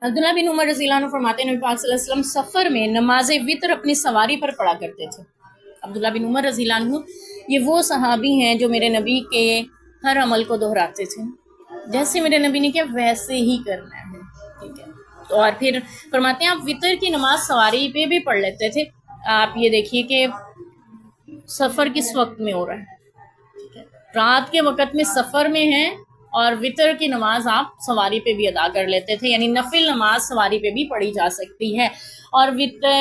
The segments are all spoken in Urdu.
عبداللہ بن عمر رضی اللہ عنہ فرماتے ہیں نبی پاک صلی اللہ علیہ وسلم سفر میں نماز وطر اپنی سواری پر پڑھا کرتے تھے۔ عبداللہ بن عمر رضی اللہ عنہ یہ وہ صحابی ہیں جو میرے نبی کے ہر عمل کو دہراتے تھے، جیسے میرے نبی نے کیا ویسے ہی کرنا ہے، ٹھیک ہے۔ تو اور پھر فرماتے ہیں آپ وطر کی نماز سواری پہ بھی پڑھ لیتے تھے۔ آپ یہ دیکھیے کہ سفر کس وقت میں ہو رہا ہے، ٹھیک ہے، رات کے وقت میں سفر میں ہیں اور وطر کی نماز آپ سواری پہ بھی ادا کر لیتے تھے، یعنی نفل نماز سواری پہ بھی پڑھی جا سکتی ہے۔ اور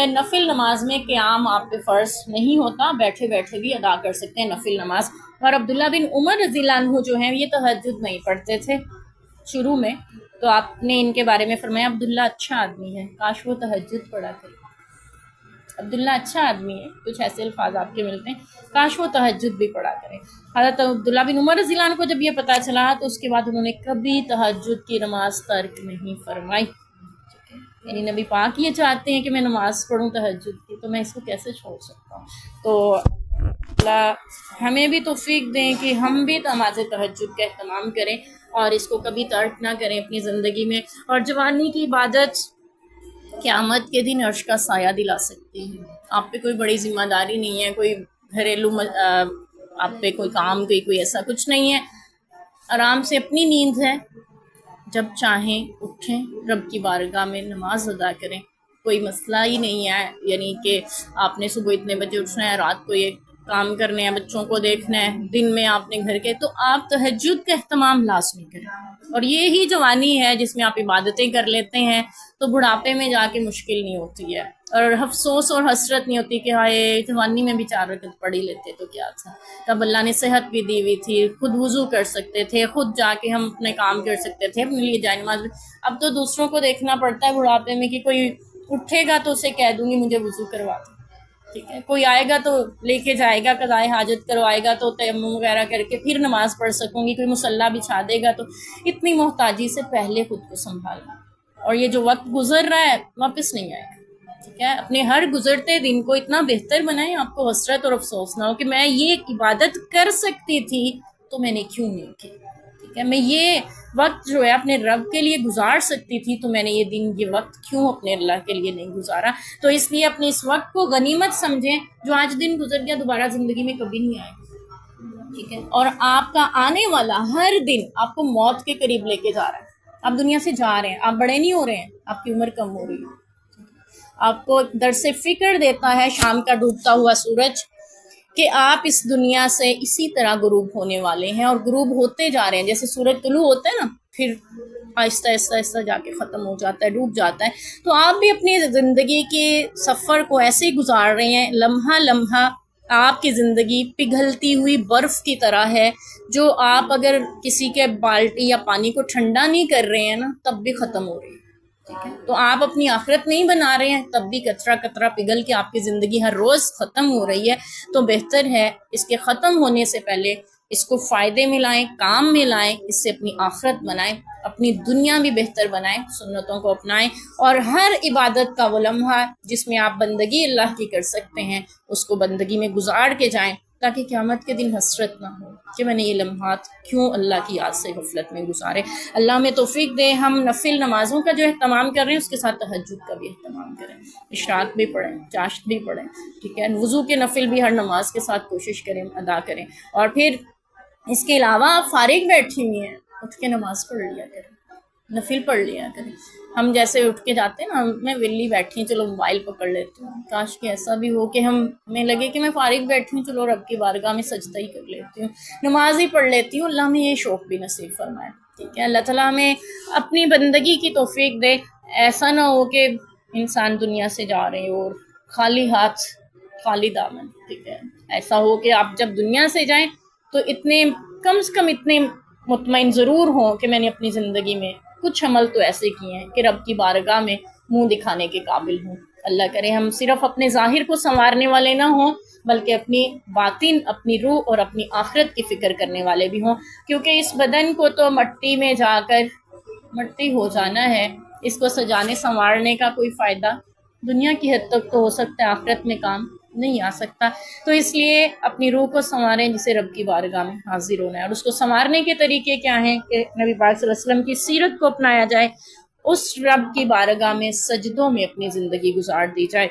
نفل نماز میں قیام آپ پہ فرض نہیں ہوتا، بیٹھے بیٹھے بھی ادا کر سکتے ہیں نفل نماز۔ اور عبداللہ بن عمر رضی اللہ عنہ جو ہیں یہ تہجد نہیں پڑھتے تھے شروع میں، تو آپ نے ان کے بارے میں فرمایا عبداللہ اچھا آدمی ہے، کاش وہ تہجد پڑھا کرے۔ عبداللہ اچھا آدمی ہے، کچھ ایسے الفاظ آپ کے ملتے ہیں، کاش وہ تہجد بھی پڑھا کرے۔ حضرت عبداللہ بن عمر رضی اللہ عنہ کو جب یہ پتہ چلا تو اس کے بعد انہوں نے کبھی تہجد کی نماز ترک نہیں فرمائی، یعنی نبی پاک یہ چاہتے ہیں کہ میں نماز پڑھوں تہجد کی، تو میں اس کو کیسے چھوڑ سکتا ہوں۔ تو اللہ ہمیں بھی توفیق دیں کہ ہم بھی نماز تہجد کا اہتمام کریں اور اس کو کبھی ترک نہ کریں اپنی زندگی میں۔ اور جوانی کی عبادت قیامت کے دن عرش کا سایہ دلا سکتی ہے۔ آپ پہ کوئی بڑی ذمہ داری نہیں ہے، کوئی گھریلو آپ پہ کوئی کام کوئی ایسا کچھ نہیں ہے، آرام سے اپنی نیند ہے، جب چاہیں اٹھیں، رب کی بارگاہ میں نماز ادا کریں، کوئی مسئلہ ہی نہیں ہے، یعنی کہ آپ نے صبح اتنے بجے اٹھنا ہے، رات کو یہ کام کرنے ہیں، بچوں کو دیکھنا ہے، دن میں آپ نے گھر کے، تو آپ تہجد کا اہتمام لازمی کریں۔ اور یہی جوانی ہے جس میں آپ عبادتیں کر لیتے ہیں تو بڑھاپے میں جا کے مشکل نہیں ہوتی ہے، اور افسوس اور حسرت نہیں ہوتی کہ ہائے جوانی میں بھی 4 رکعت پڑھ ہی لیتے تو کیا تھا، تب اللہ نے صحت بھی دی ہوئی تھی، خود وضو کر سکتے تھے، خود جا کے ہم اپنے کام کر سکتے تھے، اپنے لیے جائے نماز۔ اب تو دوسروں کو دیکھنا پڑتا ہے بڑھاپے میں کہ کوئی اٹھے گا تو اسے کہہ دوں گی مجھے وضو کروا دو، ٹھیک ہے، کوئی آئے گا تو لے کے جائے گا، قضائے حاجت کروائے گا تو تیمم وغیرہ کر کے پھر نماز پڑھ سکوں گی، کوئی مصلی بچھا دے گا، تو اتنی محتاجی سے پہلے خود کو سنبھالنا۔ اور یہ جو وقت گزر رہا ہے واپس نہیں آئے گا، ٹھیک ہے، اپنے ہر گزرتے دن کو اتنا بہتر بنائیں آپ کو حسرت اور افسوس نہ ہو کہ میں یہ عبادت کر سکتی تھی تو میں نے کیوں نہیں کی، ٹھیک ہے، میں یہ وقت جو ہے اپنے رب کے لیے گزار سکتی تھی تو میں نے یہ وقت کیوں اپنے اللہ کے لیے نہیں گزارا۔ تو اس لیے اپنے اس وقت کو غنیمت سمجھیں، جو آج دن گزر گیا دوبارہ زندگی میں کبھی نہیں آئے گا، ٹھیک ہے، اور آپ کا آنے والا ہر دن آپ کو موت کے قریب لے کے جا رہا ہے۔ آپ دنیا سے جا رہے ہیں، آپ بڑے نہیں ہو رہے ہیں، آپ کی عمر کم ہو رہی ہے۔ آپ کو درس فکر دیتا ہے شام کا ڈوبتا ہوا سورج کہ آپ اس دنیا سے اسی طرح غروب ہونے والے ہیں، اور غروب ہوتے جا رہے ہیں، جیسے سورج طلوع ہوتا ہے نا پھر آہستہ آہستہ آہستہ جا کے ختم ہو جاتا ہے، ڈوب جاتا ہے۔ تو آپ بھی اپنی زندگی کے سفر کو ایسے ہی گزار رہے ہیں، لمحہ لمحہ آپ کی زندگی پگھلتی ہوئی برف کی طرح ہے، جو آپ اگر کسی کے بالٹی یا پانی کو ٹھنڈا نہیں کر رہے ہیں نا تب بھی ختم ہو رہی ہے، ٹھیک ہے، تو آپ اپنی آخرت نہیں بنا رہے ہیں تب بھی قطرہ قطرہ پگھل کے آپ کی زندگی ہر روز ختم ہو رہی ہے۔ تو بہتر ہے اس کے ختم ہونے سے پہلے اس کو فائدے میں لائیں، کام میں لائیں، اس سے اپنی آخرت بنائیں، اپنی دنیا بھی بہتر بنائیں، سنتوں کو اپنائیں، اور ہر عبادت کا وہ لمحہ جس میں آپ بندگی اللہ کی کر سکتے ہیں اس کو بندگی میں گزار کے جائیں، تاکہ قیامت کے دن حسرت نہ ہو کہ میں نے یہ لمحات کیوں اللہ کی یاد سے غفلت میں گزارے۔ اللہ ہمیں توفیق دے ہم نفل نمازوں کا جو اہتمام کر رہے ہیں اس کے ساتھ تہجد کا بھی اہتمام کریں، اشراق بھی پڑھیں، چاشت بھی پڑھیں، ٹھیک ہے، وضو کے نفل بھی ہر نماز کے ساتھ کوشش کریں ادا کریں۔ اور پھر اس کے علاوہ آپ فارغ بیٹھی ہوئی ہیں اٹھ کے نماز پڑھ لیا کریں، نفل پڑھ لیا کریں۔ ہم جیسے اٹھ کے جاتے ہیں نا، میں ولی بیٹھی ہوں چلو موبائل پکڑ لیتی ہوں، کاش کہ ایسا بھی ہو کہ ہمیں لگے کہ میں فارغ بیٹھی ہوں چلو رب کی بارگاہ میں سجدہ ہی کر لیتی ہوں، نماز ہی پڑھ لیتی ہوں۔ اللہ ہمیں یہ شوق بھی نصیب فرمائے، ٹھیک ہے، اللہ تعالیٰ ہمیں اپنی بندگی کی توفیق دے۔ ایسا نہ ہو کہ انسان دنیا سے جا رہے ہو اور خالی ہاتھ خالی دامن، ٹھیک ہے، ایسا ہو کہ آپ جب دنیا سے جائیں تو اتنے کم سے کم اتنے مطمئن ضرور ہوں کہ میں نے اپنی زندگی میں کچھ عمل تو ایسے کیے ہیں کہ رب کی بارگاہ میں منہ دکھانے کے قابل ہوں۔ اللہ کرے ہم صرف اپنے ظاہر کو سنوارنے والے نہ ہوں بلکہ اپنی باطن، اپنی روح اور اپنی آخرت کی فکر کرنے والے بھی ہوں، کیونکہ اس بدن کو تو مٹی میں جا کر مٹی ہو جانا ہے، اس کو سجانے سنوارنے کا کوئی فائدہ دنیا کی حد تک تو ہو سکتا ہے، آخرت میں کام نہیں آ سکتا۔ تو اس لیے اپنی روح کو سنواریں جسے رب کی بارگاہ میں حاضر ہونا ہے، اور اس کو سنوارنے کے طریقے کیا ہیں کہ نبی پاک صلی اللہ علیہ وسلم کی سیرت کو اپنایا جائے، اس رب کی بارگاہ میں سجدوں میں اپنی زندگی گزار دی جائے۔